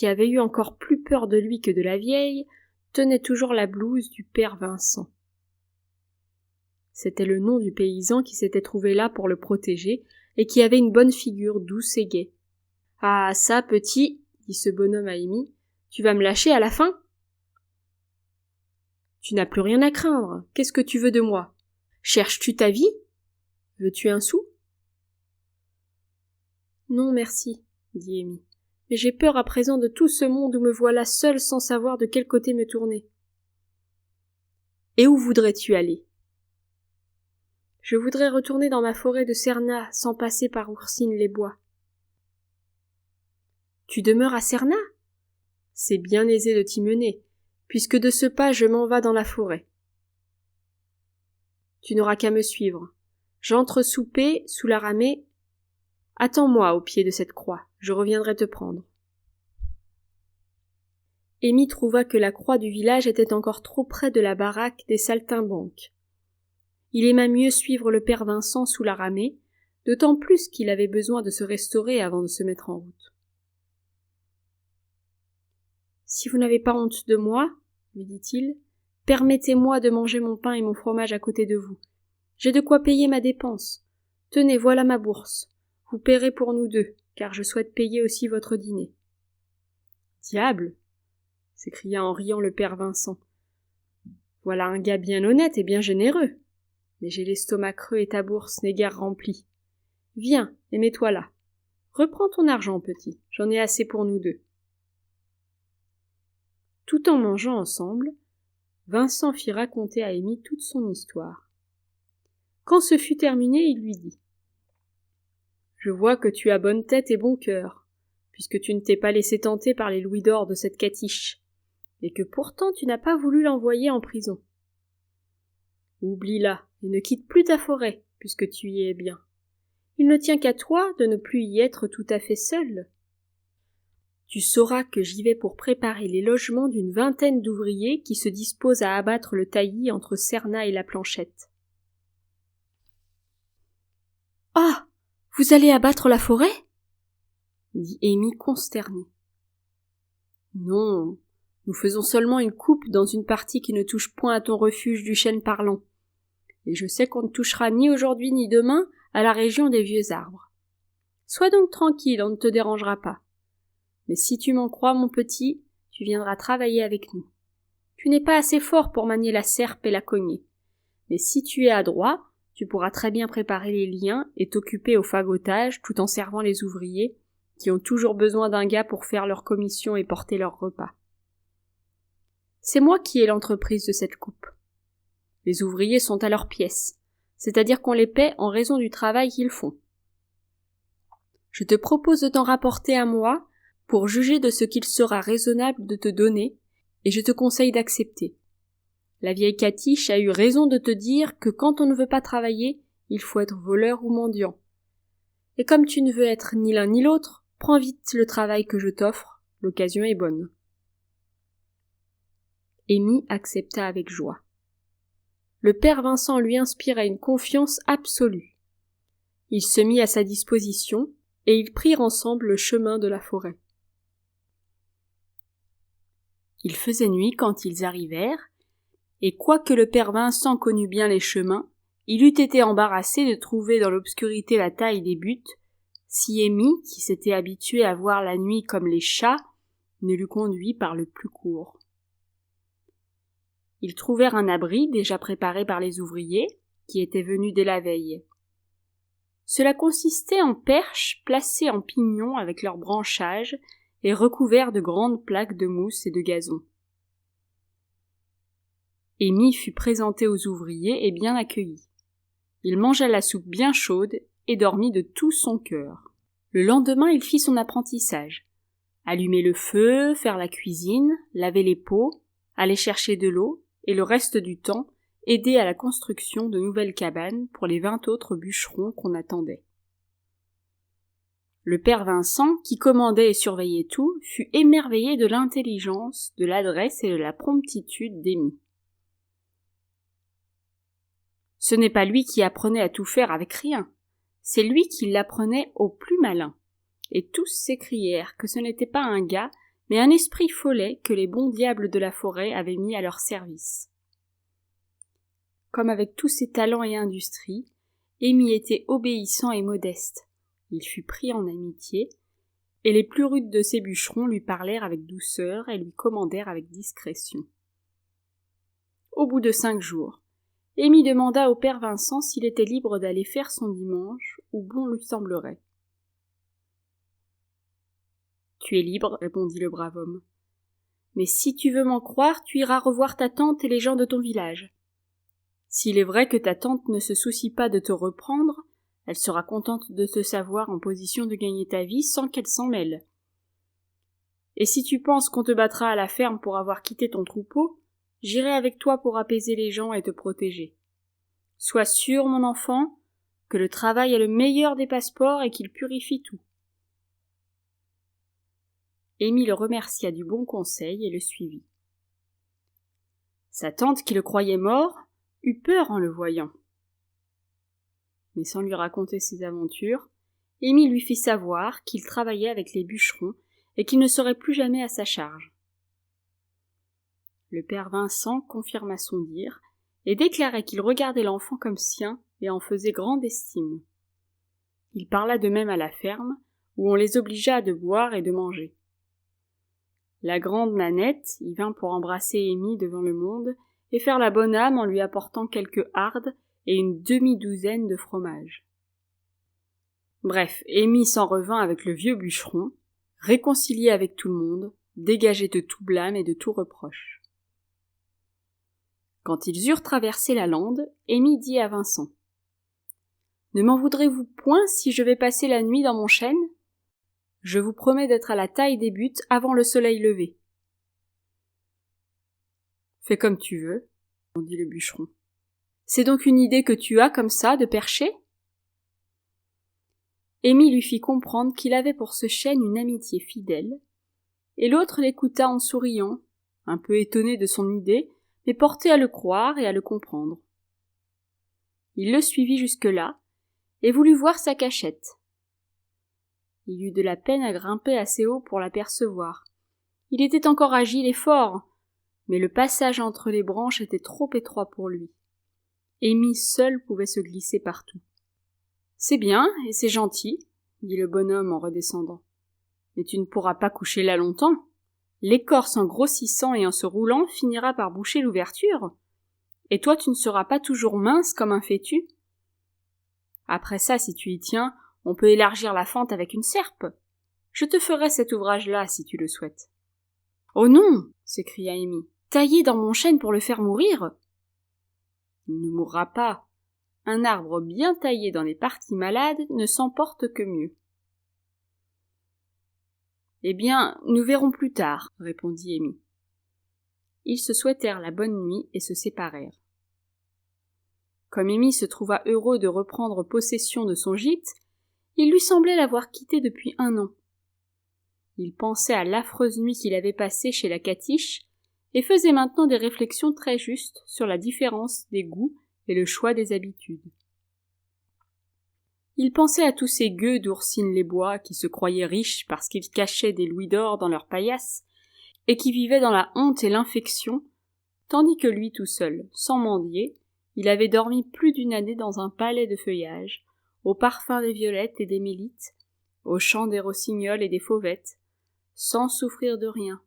qui avait eu encore plus peur de lui que de la vieille, tenait toujours la blouse du père Vincent. C'était le nom du paysan qui s'était trouvé là pour le protéger et qui avait une bonne figure douce et gaie. « Ah, ça, petit, dit ce bonhomme à Amy, tu vas me lâcher à la fin ? Tu n'as plus rien à craindre. Qu'est-ce que tu veux de moi ? Cherches-tu ta vie ? Veux-tu un sou ? Non, merci, dit Amy. Mais j'ai peur à présent de tout ce monde où me voilà seule sans savoir de quel côté me tourner. Et où voudrais-tu aller ? Je voudrais retourner dans ma forêt de Cernat sans passer par Oursine-les-Bois. Tu demeures à Cernat ? C'est bien aisé de t'y mener, puisque de ce pas je m'en vas dans la forêt. Tu n'auras qu'à me suivre. J'entre souper sous la ramée. Attends-moi au pied de cette croix, je reviendrai te prendre. Amy trouva que la croix du village était encore trop près de la baraque des saltimbanques. Il aima mieux suivre le père Vincent sous la ramée, d'autant plus qu'il avait besoin de se restaurer avant de se mettre en route. « Si vous n'avez pas honte de moi, lui dit-il, permettez-moi de manger mon pain et mon fromage à côté de vous. J'ai de quoi payer ma dépense. Tenez, voilà ma bourse. Vous paierez pour nous deux, car je souhaite payer aussi votre dîner. » « Diable !» s'écria en riant le père Vincent. « Voilà un gars bien honnête et bien généreux. Mais j'ai l'estomac creux et ta bourse n'est guère remplie. Viens, et mets-toi là. Reprends ton argent, petit, j'en ai assez pour nous deux. » Tout en mangeant ensemble, Vincent fit raconter à Amy toute son histoire. Quand ce fut terminé, il lui dit : « Je vois que tu as bonne tête et bon cœur, puisque tu ne t'es pas laissé tenter par les louis d'or de cette catiche, et que pourtant tu n'as pas voulu l'envoyer en prison. Oublie-la et ne quitte plus ta forêt, puisque tu y es bien. Il ne tient qu'à toi de ne plus y être tout à fait seul. Tu sauras que j'y vais pour préparer les logements d'une vingtaine d'ouvriers qui se disposent à abattre le taillis entre Cernat et la Planchette. »« Ah ! Vous allez abattre la forêt ?» dit Amy consternée. « Non, nous faisons seulement une coupe dans une partie qui ne touche point à ton refuge du chêne parlant. Et je sais qu'on ne touchera ni aujourd'hui ni demain à la région des vieux arbres. Sois donc tranquille, on ne te dérangera pas. Mais si tu m'en crois, mon petit, tu viendras travailler avec nous. Tu n'es pas assez fort pour manier la serpe et la cognée. Mais si tu es adroit, tu pourras très bien préparer les liens et t'occuper au fagotage tout en servant les ouvriers qui ont toujours besoin d'un gars pour faire leur commission et porter leur repas. C'est moi qui ai l'entreprise de cette coupe. Les ouvriers sont à leur pièce, c'est-à-dire qu'on les paie en raison du travail qu'ils font. Je te propose de t'en rapporter à moi pour juger de ce qu'il sera raisonnable de te donner, et je te conseille d'accepter. La vieille Catiche a eu raison de te dire que quand on ne veut pas travailler, il faut être voleur ou mendiant. Et comme tu ne veux être ni l'un ni l'autre, prends vite le travail que je t'offre, l'occasion est bonne. Amy accepta avec joie. Le père Vincent lui inspirait une confiance absolue. Il se mit à sa disposition, et ils prirent ensemble le chemin de la forêt. Il faisait nuit quand ils arrivèrent, et quoique le père Vincent connût bien les chemins, il eût été embarrassé de trouver dans l'obscurité la taille des buttes, si Amy, qui s'était habituée à voir la nuit comme les chats, ne l'eût conduit par le plus court. Ils trouvèrent un abri déjà préparé par les ouvriers, qui étaient venus dès la veille. Cela consistait en perches placées en pignon avec leurs branchages et recouverts de grandes plaques de mousse et de gazon. Amy fut présentée aux ouvriers et bien accueillie. Il mangea la soupe bien chaude et dormit de tout son cœur. Le lendemain, il fit son apprentissage. Allumer le feu, faire la cuisine, laver les pots, aller chercher de l'eau et le reste du temps aider à la construction de nouvelles cabanes pour les 20 autres bûcherons qu'on attendait. Le père Vincent, qui commandait et surveillait tout, fut émerveillé de l'intelligence, de l'adresse et de la promptitude d'Amy. Ce n'est pas lui qui apprenait à tout faire avec rien, c'est lui qui l'apprenait au plus malin, et tous s'écrièrent que ce n'était pas un gars, mais un esprit follet que les bons diables de la forêt avaient mis à leur service. Comme avec tous ses talents et industries, Amy était obéissant et modeste. Il fut pris en amitié, et les plus rudes de ses bûcherons lui parlèrent avec douceur et lui commandèrent avec discrétion. Au bout de 5 jours, Amy demanda au père Vincent s'il était libre d'aller faire son dimanche où bon lui semblerait. « Tu es libre, répondit le brave homme. Mais si tu veux m'en croire, tu iras revoir ta tante et les gens de ton village. S'il est vrai que ta tante ne se soucie pas de te reprendre, elle sera contente de te savoir en position de gagner ta vie sans qu'elle s'en mêle. Et si tu penses qu'on te battra à la ferme pour avoir quitté ton troupeau, j'irai avec toi pour apaiser les gens et te protéger. Sois sûr, mon enfant, que le travail est le meilleur des passeports et qu'il purifie tout. » Amy le remercia du bon conseil et le suivit. Sa tante, qui le croyait mort, eut peur en le voyant. Mais sans lui raconter ses aventures, Amy lui fit savoir qu'il travaillait avec les bûcherons et qu'il ne serait plus jamais à sa charge. Le père Vincent confirma son dire et déclarait qu'il regardait l'enfant comme sien et en faisait grande estime. Il parla de même à la ferme, où on les obligea de boire et de manger. La grande Nanette y vint pour embrasser Amy devant le monde et faire la bonne âme en lui apportant quelques hardes et une demi-douzaine de fromages. Bref, Amy s'en revint avec le vieux bûcheron, réconcilié avec tout le monde, dégagé de tout blâme et de tout reproche. Quand ils eurent traversé la lande, Amy dit à Vincent : « Ne m'en voudrez-vous point si je vais passer la nuit dans mon chêne ? Je vous promets d'être à la taille des buttes avant le soleil levé. »« Fais comme tu veux, » dit le bûcheron. « C'est donc une idée que tu as comme ça de percher ?» Amy lui fit comprendre qu'il avait pour ce chêne une amitié fidèle, et l'autre l'écouta en souriant, un peu étonné de son idée, mais porté à le croire et à le comprendre. Il le suivit jusque-là, et voulut voir sa cachette. Il eut de la peine à grimper assez haut pour l'apercevoir. Il était encore agile et fort, mais le passage entre les branches était trop étroit pour lui. Amy seule pouvait se glisser partout. « C'est bien, et c'est gentil, » dit le bonhomme en redescendant. « Mais tu ne pourras pas coucher là longtemps. L'écorce en grossissant et en se roulant finira par boucher l'ouverture. Et toi tu ne seras pas toujours mince comme un fétu. Après ça, si tu y tiens, on peut élargir la fente avec une serpe. Je te ferai cet ouvrage-là, si tu le souhaites. »« Oh non !» s'écria Amy. « Tailler dans mon chêne pour le faire mourir ?»« Il ne mourra pas. Un arbre bien taillé dans les parties malades ne s'emporte que mieux. »« Eh bien, nous verrons plus tard, » répondit Amy. Ils se souhaitèrent la bonne nuit et se séparèrent. Comme Amy se trouva heureux de reprendre possession de son gîte, il lui semblait l'avoir quitté depuis 1 an. Il pensait à l'affreuse nuit qu'il avait passée chez la Catiche et faisait maintenant des réflexions très justes sur la différence des goûts et le choix des habitudes. Il pensait à tous ces gueux d'Oursine-les-Bois qui se croyaient riches parce qu'ils cachaient des louis d'or dans leurs paillasses et qui vivaient dans la honte et l'infection, tandis que lui tout seul, sans mendier, il avait dormi plus d'1 année dans un palais de feuillage, au parfum des violettes et des mélites, au chant des rossignols et des fauvettes, sans souffrir de rien,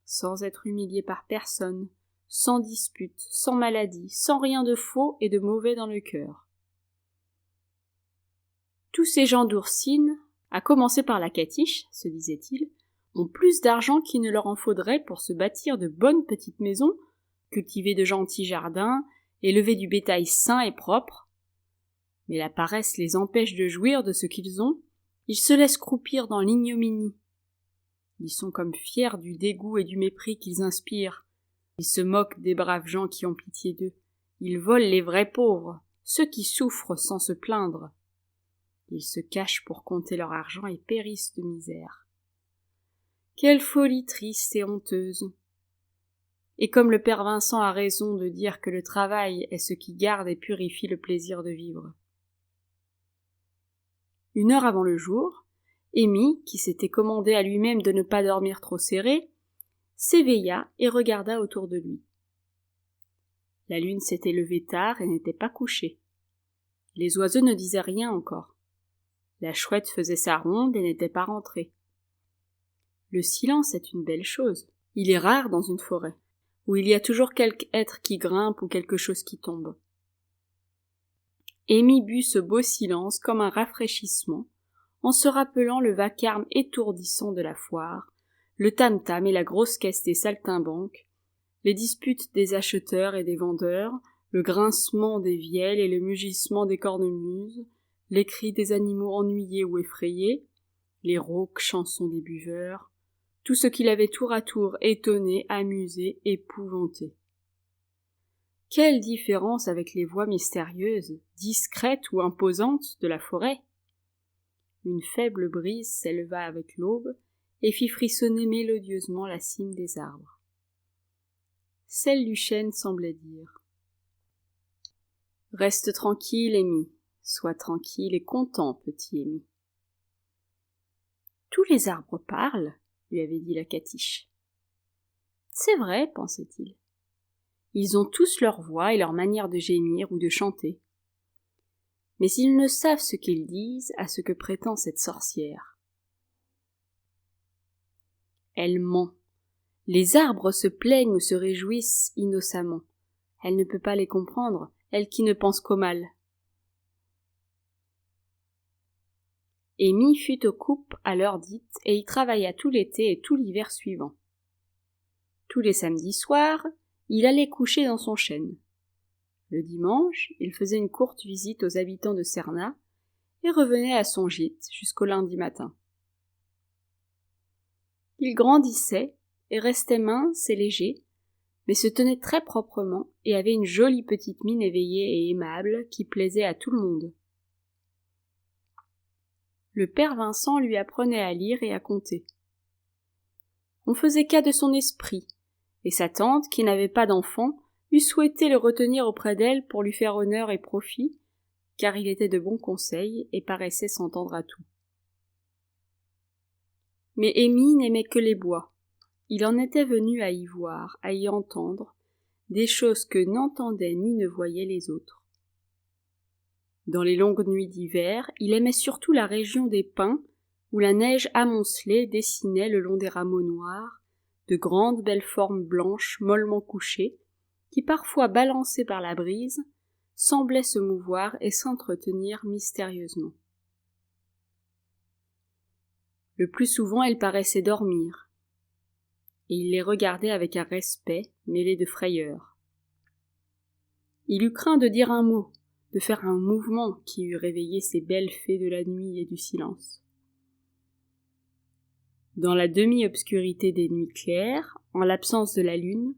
sans être humilié par personne, sans dispute, sans maladie, sans rien de faux et de mauvais dans le cœur. Tous ces gens d'Oursine, à commencer par la Catiche, se disait-il, ont plus d'argent qu'il ne leur en faudrait pour se bâtir de bonnes petites maisons, cultiver de gentils jardins, élever du bétail sain et propre. Mais la paresse les empêche de jouir de ce qu'ils ont, ils se laissent croupir dans l'ignominie. Ils sont comme fiers du dégoût et du mépris qu'ils inspirent. Ils se moquent des braves gens qui ont pitié d'eux. Ils volent les vrais pauvres, ceux qui souffrent sans se plaindre. Ils se cachent pour compter leur argent et périssent de misère. Quelle folie triste et honteuse! Et comme le père Vincent a raison de dire que le travail est ce qui garde et purifie le plaisir de vivre. 1 heure avant le jour, Amy, qui s'était commandé à lui-même de ne pas dormir trop serré, s'éveilla et regarda autour de lui. La lune s'était levée tard et n'était pas couchée. Les oiseaux ne disaient rien encore. La chouette faisait sa ronde et n'était pas rentrée. Le silence est une belle chose. Il est rare dans une forêt, où il y a toujours quelque être qui grimpe ou quelque chose qui tombe. Amy but ce beau silence comme un rafraîchissement, en se rappelant le vacarme étourdissant de la foire, le tam-tam et la grosse caisse des saltimbanques, les disputes des acheteurs et des vendeurs, le grincement des vielles et le mugissement des cornemuses, les cris des animaux ennuyés ou effrayés, les rauques chansons des buveurs, tout ce qui l'avait tour à tour étonné, amusé, épouvanté. Quelle différence avec les voix mystérieuses, discrètes ou imposantes de la forêt! Une faible brise s'éleva avec l'aube et fit frissonner mélodieusement la cime des arbres. Celle du chêne semblait dire « Reste tranquille, Amy, sois tranquille et content, petit Amy. » « Tous les arbres parlent, » lui avait dit la catiche. « C'est vrai, pensait-il. Ils ont tous leur voix et leur manière de gémir ou de chanter. Mais ils ne savent ce qu'ils disent à ce que prétend cette sorcière. Elle ment. Les arbres se plaignent ou se réjouissent innocemment. Elle ne peut pas les comprendre, elle qui ne pense qu'au mal. Amy fut aux coupes à l'heure dite et y travailla tout l'été et tout l'hiver suivant. Tous les samedis soirs, il allait coucher dans son chêne. Le dimanche, il faisait une courte visite aux habitants de Cernat et revenait à son gîte jusqu'au lundi matin. Il grandissait et restait mince et léger, mais se tenait très proprement et avait une jolie petite mine éveillée et aimable qui plaisait à tout le monde. Le père Vincent lui apprenait à lire et à compter. On faisait cas de son esprit, et sa tante, qui n'avait pas d'enfant, eût souhaité le retenir auprès d'elle pour lui faire honneur et profit, car il était de bons conseils et paraissait s'entendre à tout. Mais Amy n'aimait que les bois. Il en était venu à y voir, à y entendre, des choses que n'entendaient ni ne voyaient les autres. Dans les longues nuits d'hiver, il aimait surtout la région des pins, où la neige amoncelée dessinait le long des rameaux noirs, de grandes belles formes blanches mollement couchées, qui parfois balancées par la brise, semblaient se mouvoir et s'entretenir mystérieusement. Le plus souvent, elles paraissaient dormir, et il les regardait avec un respect mêlé de frayeur. Il eut craint de dire un mot, de faire un mouvement qui eût réveillé ces belles fées de la nuit et du silence. Dans la demi-obscurité des nuits claires, en l'absence de la lune,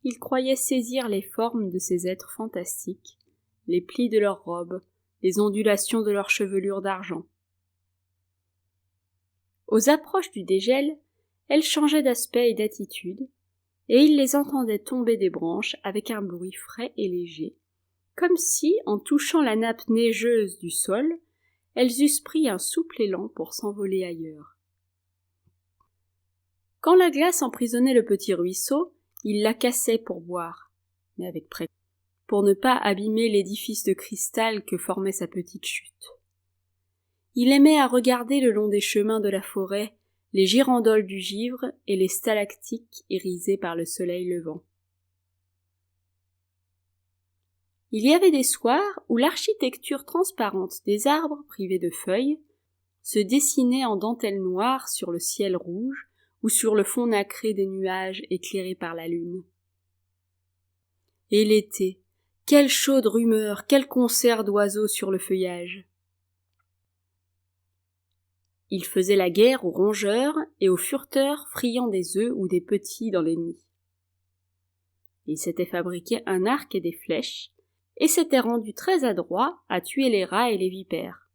il croyait saisir les formes de ces êtres fantastiques, les plis de leurs robes, les ondulations de leurs chevelures d'argent. Aux approches du dégel, elles changeaient d'aspect et d'attitude, et il les entendait tomber des branches avec un bruit frais et léger, comme si, en touchant la nappe neigeuse du sol, elles eussent pris un souple élan pour s'envoler ailleurs. Quand la glace emprisonnait le petit ruisseau, il la cassait pour boire, mais avec précaution, pour ne pas abîmer l'édifice de cristal que formait sa petite chute. Il aimait à regarder le long des chemins de la forêt les girandoles du givre et les stalactiques irisées par le soleil levant. Il y avait des soirs où l'architecture transparente des arbres privés de feuilles se dessinait en dentelle noire sur le ciel rouge ou sur le fond nacré des nuages éclairés par la lune. Et l'été, quelle chaude rumeur, quel concert d'oiseaux sur le feuillage! Il faisait la guerre aux rongeurs et aux fureteurs friand des œufs ou des petits dans les nids. Il s'était fabriqué un arc et des flèches, et s'était rendu très adroit à tuer les rats et les vipères.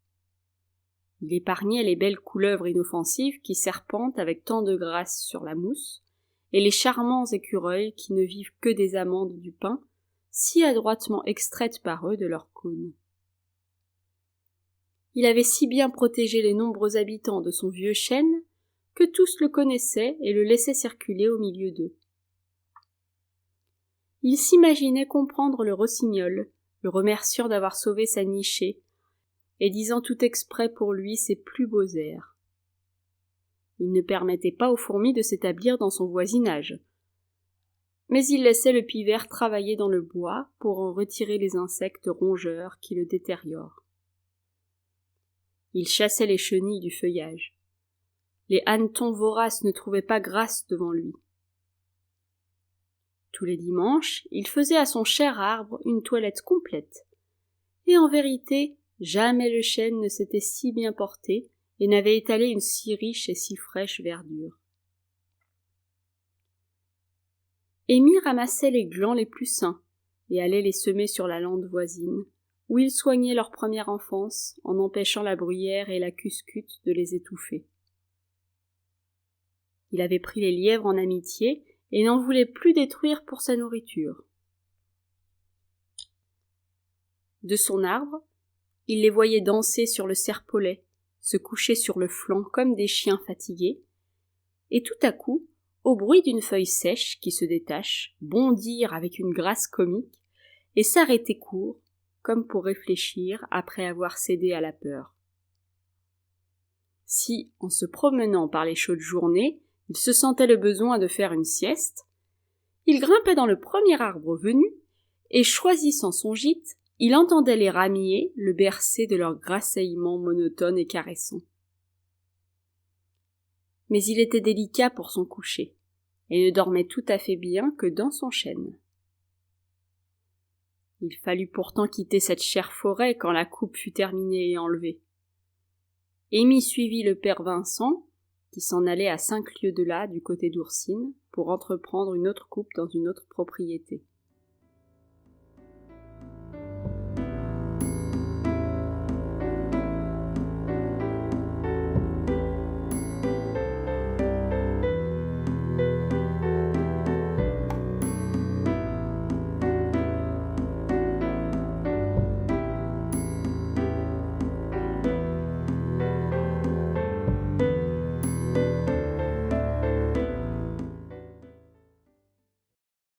Il épargnait les belles couleuvres inoffensives qui serpentent avec tant de grâce sur la mousse, et les charmants écureuils qui ne vivent que des amandes du pin, si adroitement extraites par eux de leurs cônes. Il avait si bien protégé les nombreux habitants de son vieux chêne que tous le connaissaient et le laissaient circuler au milieu d'eux. Il s'imaginait comprendre le rossignol, le remerciant d'avoir sauvé sa nichée, et disant tout exprès pour lui ses plus beaux airs. Il ne permettait pas aux fourmis de s'établir dans son voisinage, mais il laissait le pivert travailler dans le bois pour en retirer les insectes rongeurs qui le détériorent. Il chassait les chenilles du feuillage. Les hannetons voraces ne trouvaient pas grâce devant lui. Tous les dimanches, il faisait à son cher arbre une toilette complète. Et en vérité, jamais le chêne ne s'était si bien porté et n'avait étalé une si riche et si fraîche verdure. Amy ramassait les glands les plus sains et allait les semer sur la lande voisine, où ils soignaient leur première enfance en empêchant la bruyère et la cuscute de les étouffer. Il avait pris les lièvres en amitié et n'en voulait plus détruire pour sa nourriture. De son arbre, il les voyait danser sur le serpolet, se coucher sur le flanc comme des chiens fatigués, et tout à coup, au bruit d'une feuille sèche qui se détache, bondir avec une grâce comique et s'arrêter court, comme pour réfléchir après avoir cédé à la peur. Si, en se promenant par les chaudes journées, il se sentait le besoin de faire une sieste, il grimpait dans le premier arbre venu, et choisissant son gîte, il entendait les ramiers le bercer de leurs grasseyements monotones et caressants. Mais il était délicat pour son coucher, et ne dormait tout à fait bien que dans son chêne. Il fallut pourtant quitter cette chère forêt quand la coupe fut terminée et enlevée. Amy suivit le père Vincent, qui s'en allait à 5 lieues de là, du côté d'Oursine, pour entreprendre une autre coupe dans une autre propriété.